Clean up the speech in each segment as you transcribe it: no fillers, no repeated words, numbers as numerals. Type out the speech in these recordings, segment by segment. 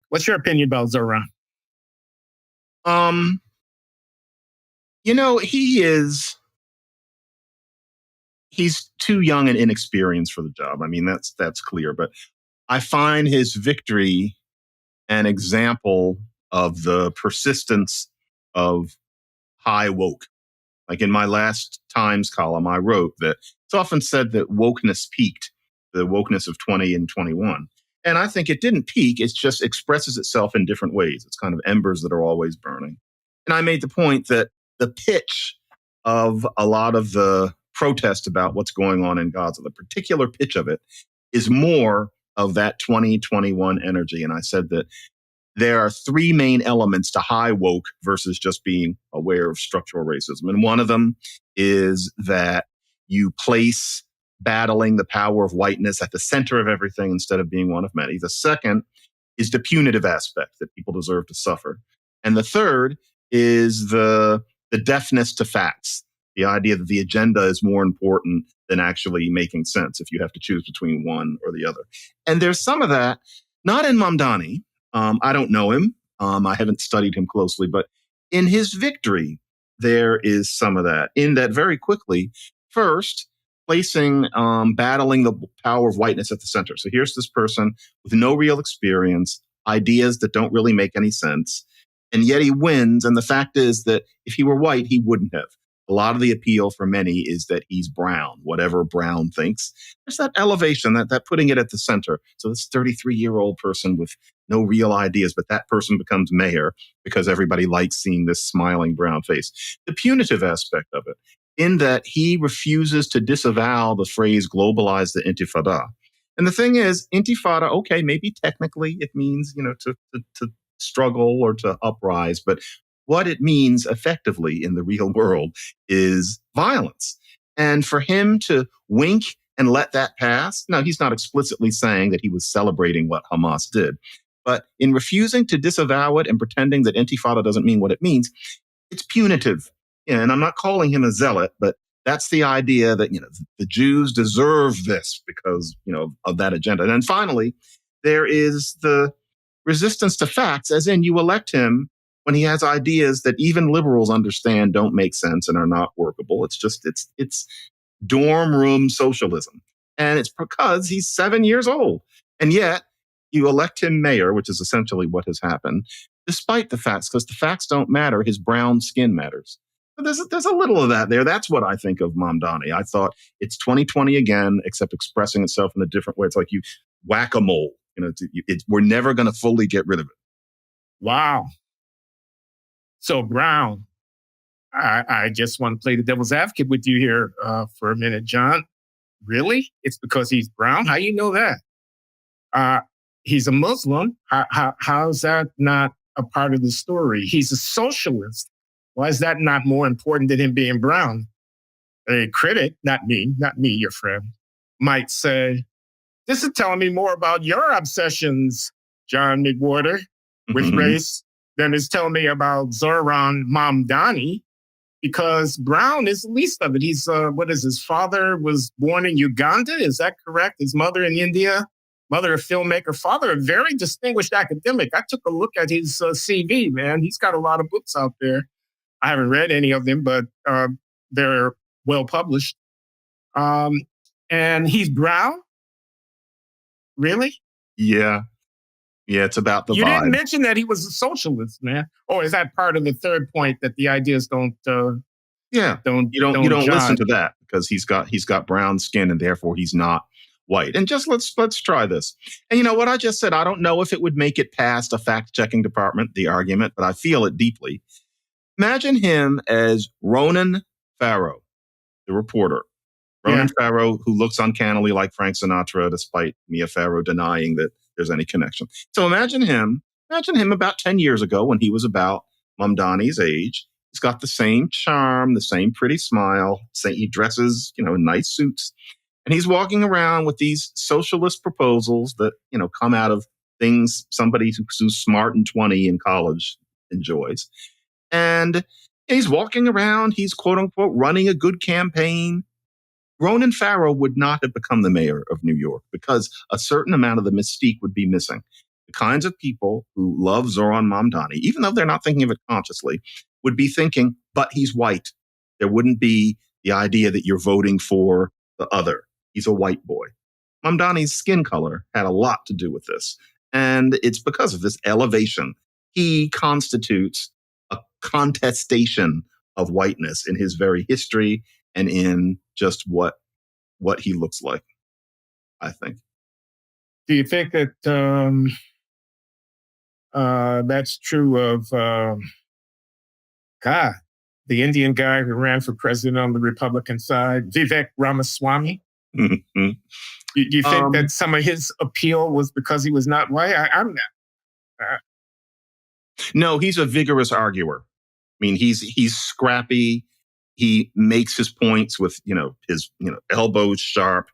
What's your opinion about Zora? Um, he's too young and inexperienced for the job. I mean, that's clear. But I find his victory an example of the persistence of high woke. Like in my last Times column, I wrote that it's often said that wokeness peaked, the wokeness of 20 and 21. And I think it didn't peak. It just expresses itself in different ways. It's kind of embers that are always burning. And I made the point that the pitch of a lot of the protest about what's going on in Gaza, the particular pitch of it, is more of that 2021 energy. And I said that there are three main elements to high woke versus just being aware of structural racism. And one of them is that you place battling the power of whiteness at the center of everything instead of being one of many. The second is the punitive aspect, that people deserve to suffer. And the third is the deafness to facts, the idea that the agenda is more important than actually making sense if you have to choose between one or the other. And there's some of that, not in Mamdani. I don't know him. I haven't studied him closely, but in his victory, there is some of that. In that, very quickly, first, placing, battling the power of whiteness at the center. So here's this person with no real experience, ideas that don't really make any sense, and yet he wins. And the fact is that if he were white, he wouldn't have. A lot of the appeal for many is that he's brown, whatever Brown thinks. There's that elevation, that putting it at the center. So this 33-year-old person with no real ideas, but that person becomes mayor because everybody likes seeing this smiling brown face. The punitive aspect of it, in that he refuses to disavow the phrase globalize the intifada. And the thing is, intifada, okay, maybe technically it means, to struggle or to uprise, but what it means effectively in the real world is violence. And for him to wink and let that pass, now he's not explicitly saying that he was celebrating what Hamas did, but in refusing to disavow it and pretending that intifada doesn't mean what it means, it's punitive. And I'm not calling him a zealot, but that's the idea that, the Jews deserve this because, of that agenda. And then finally, there is the resistance to facts, as in you elect him when he has ideas that even liberals understand don't make sense and are not workable. It's dorm room socialism. And it's because he's 7 years old. And yet you elect him mayor, which is essentially what has happened, despite the facts, because the facts don't matter. His brown skin matters. But there's a little of that there. That's what I think of Mamdani. I thought it's 2020 again, except expressing itself in a different way. It's like you whack-a-mole. We're never going to fully get rid of it. Wow. So Brown, I just want to play the devil's advocate with you here for a minute, John. Really? It's because he's brown? How you know that? He's a Muslim. How's that not a part of the story? He's a socialist. Why is that not more important than him being brown? A critic, not me, your friend, might say, this is telling me more about your obsessions, John McWhorter, with race than it's telling me about Zoran Mamdani, because Brown is the least of it. He's, his father was born in Uganda. Is that correct? His mother in India, mother a filmmaker, father a very distinguished academic. I took a look at his CV, man. He's got a lot of books out there. I haven't read any of them, but they're well published. And he's brown? Really? Yeah. Yeah, it's about the vibe. You didn't mention that he was a socialist, man. Or is that part of the third point that the ideas don't? You don't listen to that because he's got brown skin and therefore he's not white. And just let's try this. And you know what I just said? I don't know if it would make it past a fact-checking department, the argument, but I feel it deeply. Imagine him as Ronan Farrow, the reporter. Ronan Farrow, who looks uncannily like Frank Sinatra, despite Mia Farrow denying that there's any connection. So imagine him about 10 years ago when he was about Mamdani's age. He's got the same charm, the same pretty smile. He dresses, in nice suits. And he's walking around with these socialist proposals that, come out of things somebody who's smart and 20 in college enjoys. And he's walking around, he's quote unquote running a good campaign. Ronan Farrow would not have become the mayor of New York because a certain amount of the mystique would be missing. The kinds of people who love Zora Mamdani, even though they're not thinking of it consciously, would be thinking, but he's white. There wouldn't be the idea that you're voting for the other. He's a white boy. Mamdani's skin color had a lot to do with this. And it's because of this elevation. He constitutes a contestation of whiteness in his very history and in just what he looks like, I think. Do you think that that's true of the Indian guy who ran for president on the Republican side, Vivek Ramaswamy? Mm-hmm. Do you think that some of his appeal was because he was not white? I'm not. No, he's a vigorous arguer. I mean, he's scrappy. He makes his points with his elbows sharp.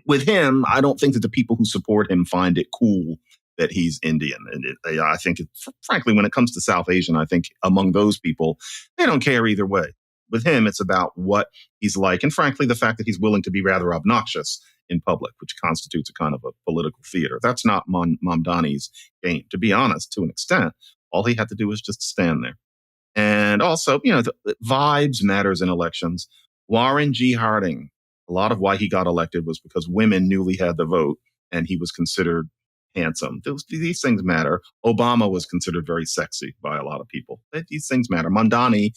With him, I don't think that the people who support him find it cool that he's Indian. And I think, frankly, when it comes to South Asian, I think among those people, they don't care either way. With him, it's about what he's like. And frankly, the fact that he's willing to be rather obnoxious in public, which constitutes a kind of a political theater. That's not Mamdani's game. To be honest, to an extent, all he had to do was just stand there. And also, the vibes matters in elections. Warren G. Harding, a lot of why he got elected was because women newly had the vote and he was considered handsome. These things matter. Obama was considered very sexy by a lot of people. These things matter. Mamdani,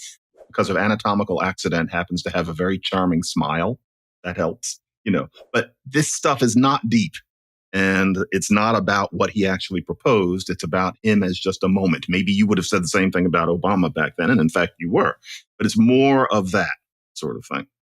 because of anatomical accident, happens to have a very charming smile. That helps, But this stuff is not deep. And it's not about what he actually proposed. It's about him as just a moment. Maybe you would have said the same thing about Obama back then. And in fact, you were. But it's more of that sort of thing.